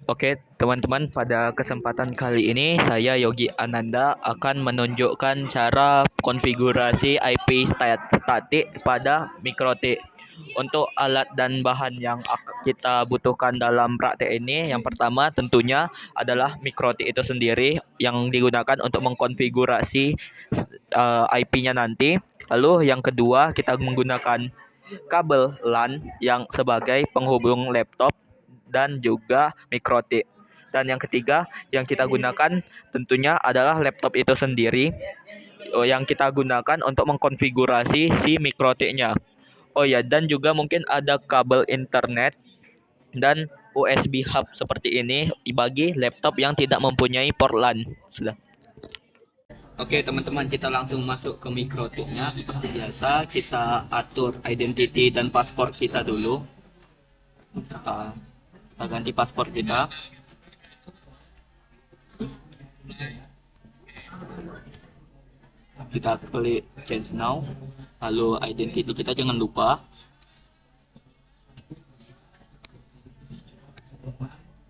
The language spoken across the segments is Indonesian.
Oke, teman-teman, pada kesempatan kali ini saya Yogi Ananda akan menunjukkan cara konfigurasi IP statik pada MikroTik. Untuk alat dan bahan yang kita butuhkan dalam praktek ini, yang pertama tentunya adalah MikroTik itu sendiri yang digunakan untuk mengkonfigurasi IP-nya nanti. Lalu yang kedua, kita menggunakan kabel LAN yang sebagai penghubung laptop dan juga mikrotik. Dan yang ketiga yang kita gunakan tentunya adalah laptop itu sendiri yang kita gunakan untuk mengkonfigurasi si mikrotiknya. Oh ya, dan juga mungkin ada kabel internet dan USB hub seperti ini bagi laptop yang tidak mempunyai port LAN. Sudah. Oke teman-teman, kita langsung masuk ke mikrotiknya. Seperti biasa kita atur identity dan paspor kita dulu. Kita ganti paspor kita. Kita klik change now, lalu identity kita jangan lupa.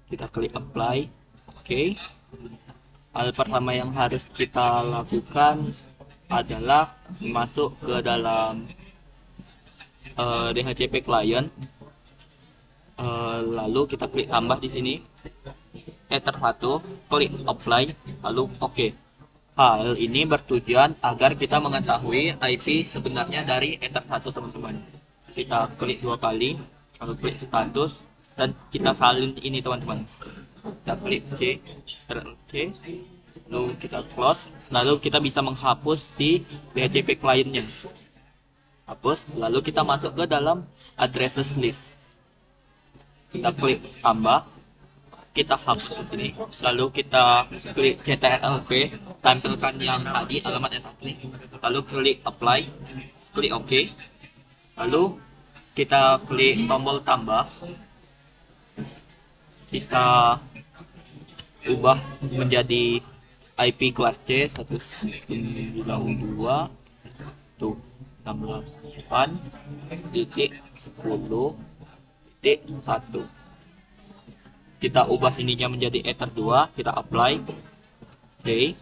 Kita klik apply. Oke. Hal pertama yang harus kita lakukan adalah masuk ke dalam DHCP client. Lalu kita klik tambah di sini, Ether 1, klik apply, lalu oke. Hal ini bertujuan agar kita mengetahui IP sebenarnya dari Ether 1, teman-teman. Kita klik 2 kali, lalu klik status, dan kita salin ini, teman-teman. Kita klik C, lalu kita close, lalu kita bisa menghapus si DHCP clientnya. Hapus, lalu kita masuk ke dalam addresses list. Kita klik tambah, kita hapus di sini, lalu kita klik ctrl-v, tampilkan yang tadi alamat yang tadi, lalu klik apply, klik OK, lalu kita klik tombol tambah, kita ubah menjadi IP kelas C 192.168.10.1. Kita ubah ininya menjadi Ether 2, kita apply. Oke.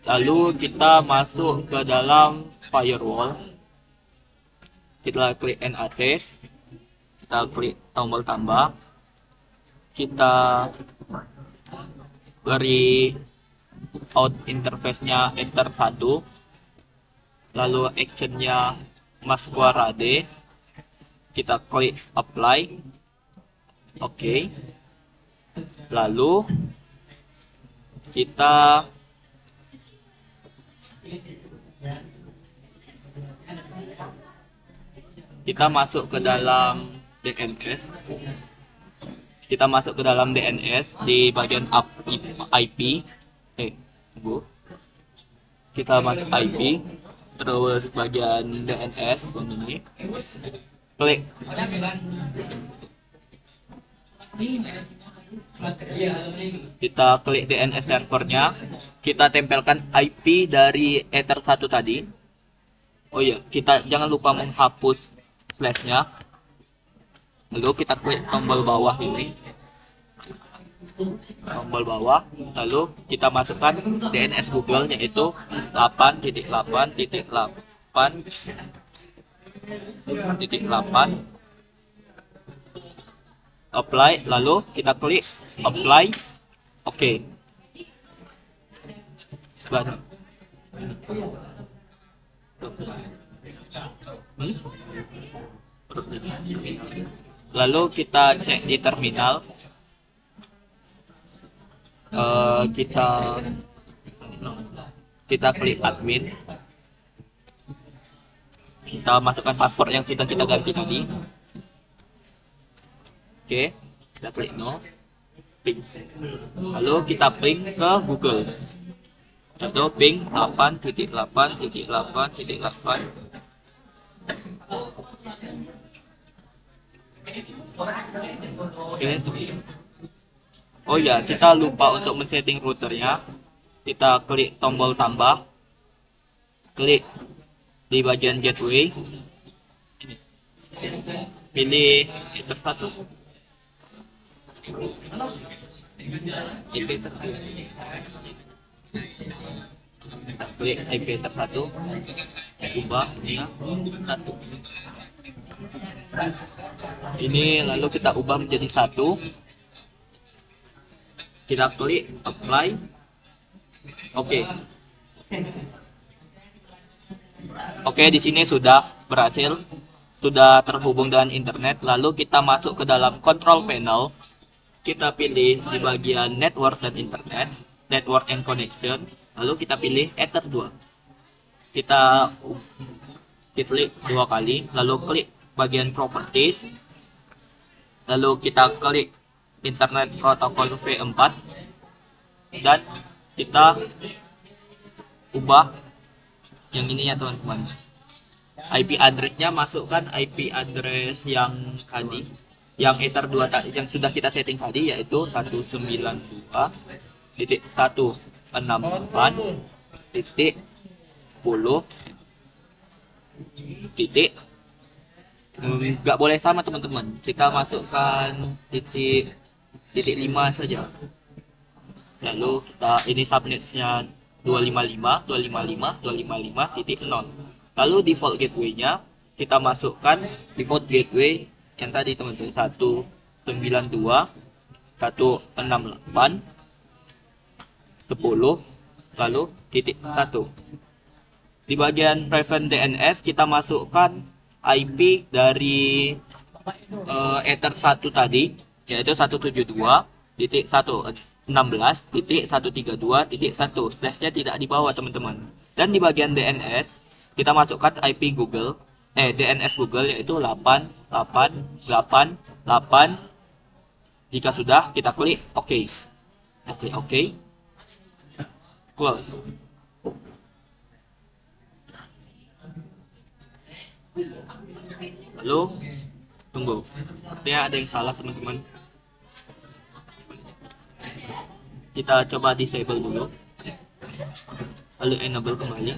Lalu kita masuk ke dalam firewall. Kita klik NAT. Kita klik tombol tambah. Kita beri out interface-nya Ether 1. Lalu action-nya Masquerade. Kita klik apply. Oke. Lalu kita masuk ke dalam DNS. Kita masuk ke dalam DNS di bagian IP. Kita masuk IP, terus bagian DNS ini. Klik. Kita klik DNS servernya, kita tempelkan IP dari Ether 1 tadi. Oh iya, kita jangan lupa menghapus flashnya. Lalu kita klik tombol bawah ini, tombol bawah, lalu kita masukkan DNS Google, yaitu 8.8.8.8. Apply, lalu kita klik apply. Oke. Lalu kita cek di terminal. Kita klik admin. Kita masukkan password yang sudah kita ganti tadi. Oke, kita klik no, ping. Lalu kita ping ke Google. Atau ping 8.8.8.8. Oke. Oh ya, kita lupa untuk men-setting routernya. Kita klik tombol tambah, klik di bagian gateway, pilih Ether 1. IP tertuju. Kita klik IP tersatu, ubah ya 1. Ini lalu kita ubah menjadi 1. Kita klik apply. Oke. Oke, di sini sudah berhasil, sudah terhubung dengan internet. Lalu kita masuk ke dalam control panel. Kita pilih di bagian network dan internet, network and connection. Lalu kita pilih Ether 2. Kita klik 2 kali, lalu klik bagian properties. Lalu kita klik internet protocol V4 dan kita ubah yang ini ya teman-teman. IP address-nya masukkan IP address yang tadi, yang Ether 2 tadi yang sudah kita setting tadi, yaitu 192.168.10. Nggak boleh sama teman-teman, kita masukkan titik 5 saja. Lalu kita ini subnetnya 255.255.255.0. Lalu default gateway-nya kita masukkan default gateway yang tadi teman-teman, 192.168.10 lalu titik 1. Di bagian prevent DNS kita masukkan IP dari Ether 1 tadi, yaitu 172.116.132.1. Slashnya tidak di bawah teman-teman. Dan di bagian DNS kita masukkan IP Google, DNS Google, yaitu 8888. Jika sudah, kita klik OK. Klik OK. Close. Lalu tunggu, sepertinya ada yang salah teman-teman. Kita coba disable dulu, lalu enable kembali.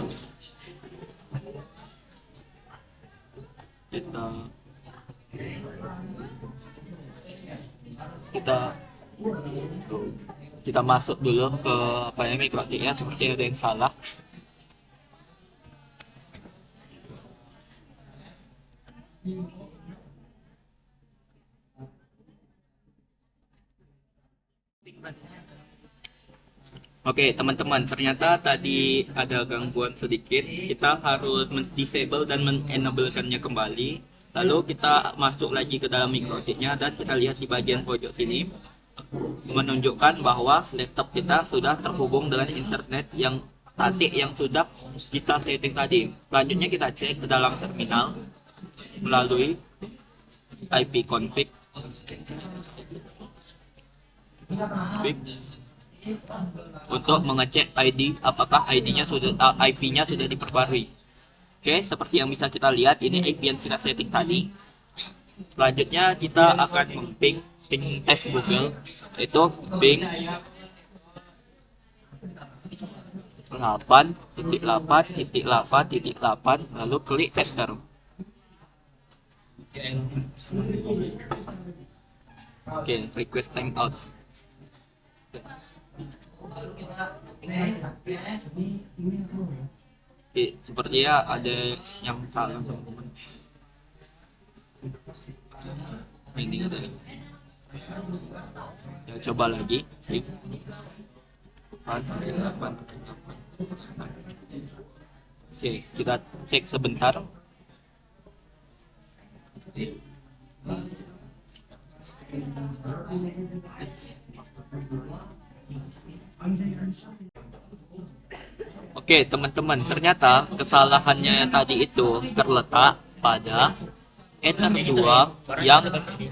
Kita masuk dulu ke apa ya, MikroTik-nya, seperti ada yang salah. Oke teman-teman, ternyata tadi ada gangguan sedikit. Kita harus disable dan menenablekannya kembali. Lalu kita masuk lagi ke dalam MikroTik-nya dan kita lihat di bagian pojok sini menunjukkan bahwa laptop kita sudah terhubung dengan internet yang statik yang sudah kita setting tadi. Selanjutnya kita cek ke dalam terminal melalui IP config untuk mengecek ID, apakah ID-nya sudah IP-nya sudah diperbarui. Oke, seperti yang bisa kita lihat, ini IP yang kita setting tadi. Selanjutnya kita akan memping tes Google, itu ping 8.8.8.8, lalu klik enter. Oke, request timeout. Oke, sepertinya ada yang salah teman-teman. Ini ya, coba lagi. Oke, kita cek sebentar. Oke teman-teman, ternyata kesalahannya tadi itu terletak pada Ether 2 yang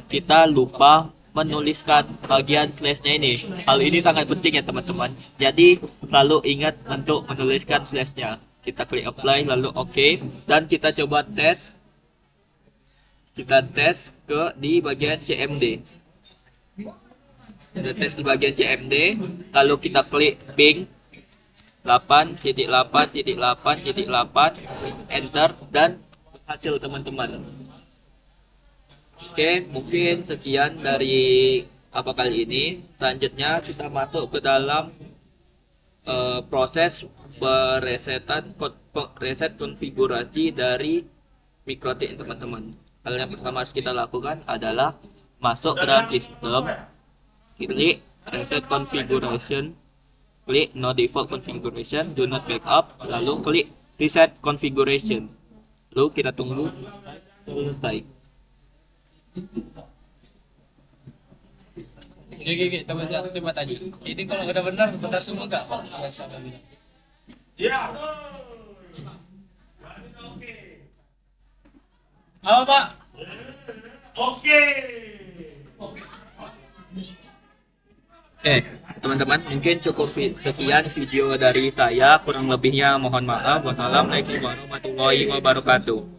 kita lupa menuliskan bagian slashnya ini. Hal ini sangat penting ya teman-teman, jadi selalu ingat untuk menuliskan slashnya. Kita klik apply lalu OK, dan kita coba tes. Kita tes di bagian CMD. Kita tes di bagian CMD, lalu kita klik ping 8.8.8.8 enter dan hasil teman-teman. Oke, mungkin sekian dari apa kali ini. Selanjutnya kita masuk ke dalam proses reset konfigurasi dari mikrotik teman-teman. Hal yang pertama harus kita lakukan adalah masuk ke dalam sistem, klik reset configuration, klik no default configuration, do not backup, lalu klik reset configuration. Lalu kita tunggu selesai. Oke, coba tanya. Ini kalau udah benar semua nggak? Ya. Apa Pak? Oke. Teman-teman, mungkin cukup sekian video dari saya. Kurang lebihnya mohon maaf. Wassalamualaikum warahmatullahi wabarakatuh.